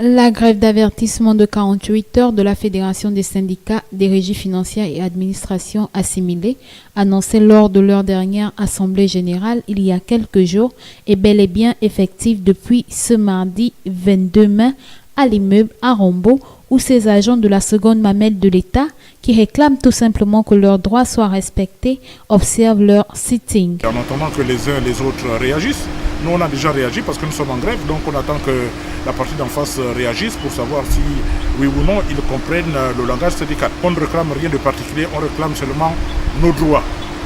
La grève d'avertissement de 48 heures de la Fédération des syndicats des régies financières et administrations assimilées, annoncée lors de leur dernière assemblée générale il y a quelques jours, est bel et bien effective depuis ce mardi 22 mai à l'immeuble à Rombo, où ces agents de la seconde mamelle de l'État, qui réclament tout simplement que leurs droits soient respectés, observent leur sitting. En attendant que les uns et les autres réagissent, nous on a déjà réagi parce que nous sommes en grève, donc on attend que la partie d'en face réagisse pour savoir si, oui ou non, ils comprennent le langage syndical. On ne réclame rien de particulier, on réclame seulement nos droits.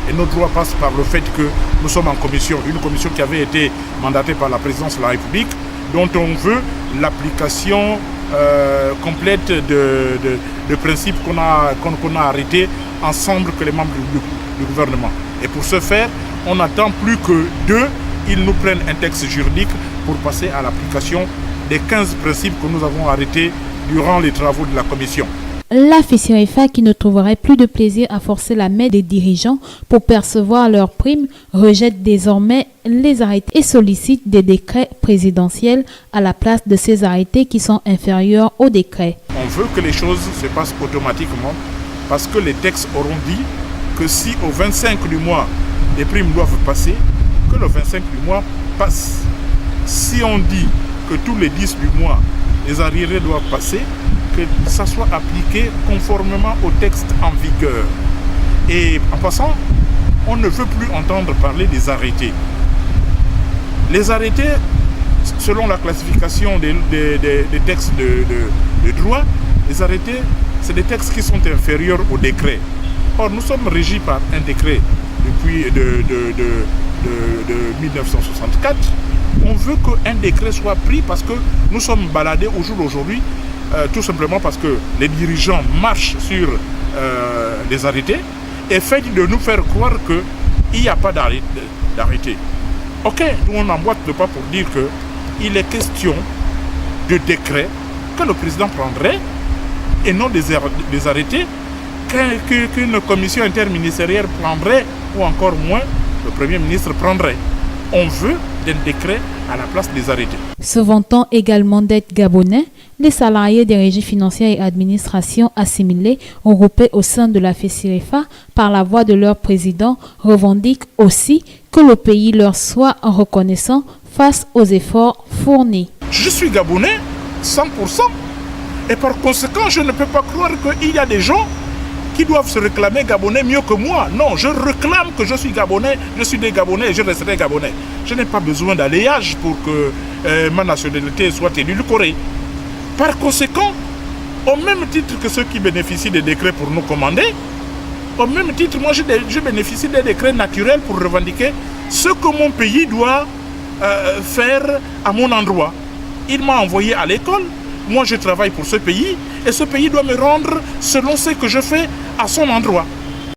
Et nos droits passent par le fait que nous sommes en commission, une commission qui avait été mandatée par la présidence de la République, dont on veut l'application complète de principes qu'on a arrêtés ensemble que les membres du gouvernement. Et pour ce faire, on n'attend plus que d'eux, ils nous prennent un texte juridique pour passer à l'application des 15 principes que nous avons arrêtés durant les travaux de la commission. La FECIREFA, qui ne trouverait plus de plaisir à forcer la main des dirigeants pour percevoir leurs primes, rejette désormais les arrêtés et sollicite des décrets présidentiels à la place de ces arrêtés qui sont inférieurs aux décrets. On veut que les choses se passent automatiquement parce que les textes auront dit que si au 25 du mois, les primes doivent passer, que le 25 du mois passe. Si on dit que tous les 10 du mois, les arriérés doivent passer, que ça soit appliqué conformément au texte en vigueur. Et en passant, on ne veut plus entendre parler des arrêtés. Les arrêtés, selon la classification des textes de droit, les arrêtés, c'est des textes qui sont inférieurs au décret. Or, nous sommes régis par un décret depuis de 1964. On veut qu'un décret soit pris parce que nous sommes baladés au jour d'aujourd'hui, tout simplement parce que les dirigeants marchent sur les arrêtés et fait de nous faire croire qu'il n'y a pas d'arrêté. Ok, nous on emboîte le pas pour dire qu'il est question de décrets que le président prendrait et non des arrêtés qu'une commission interministérielle prendrait ou encore moins le Premier ministre prendrait. On veut d'un décret à la place des arrêtés. Se vantant également d'être gabonais, les salariés des régies financières et administrations assimilées, regroupés au sein de la FECIREFA par la voix de leur président, revendiquent aussi que le pays leur soit reconnaissant face aux efforts fournis. Je suis gabonais 100% et par conséquent, je ne peux pas croire qu'il y a des gens qui doivent se réclamer gabonais mieux que moi. Non, je réclame que je suis gabonais, je suis des gabonais et je resterai gabonais. Je n'ai pas besoin d'alléage pour que ma nationalité soit édulcorée. Par conséquent, au même titre que ceux qui bénéficient des décrets pour nous commander, au même titre, moi je bénéficie des décrets naturels pour revendiquer ce que mon pays doit faire à mon endroit. Il m'a envoyé à l'école, moi je travaille pour ce pays et ce pays doit me rendre selon ce que je fais à son endroit.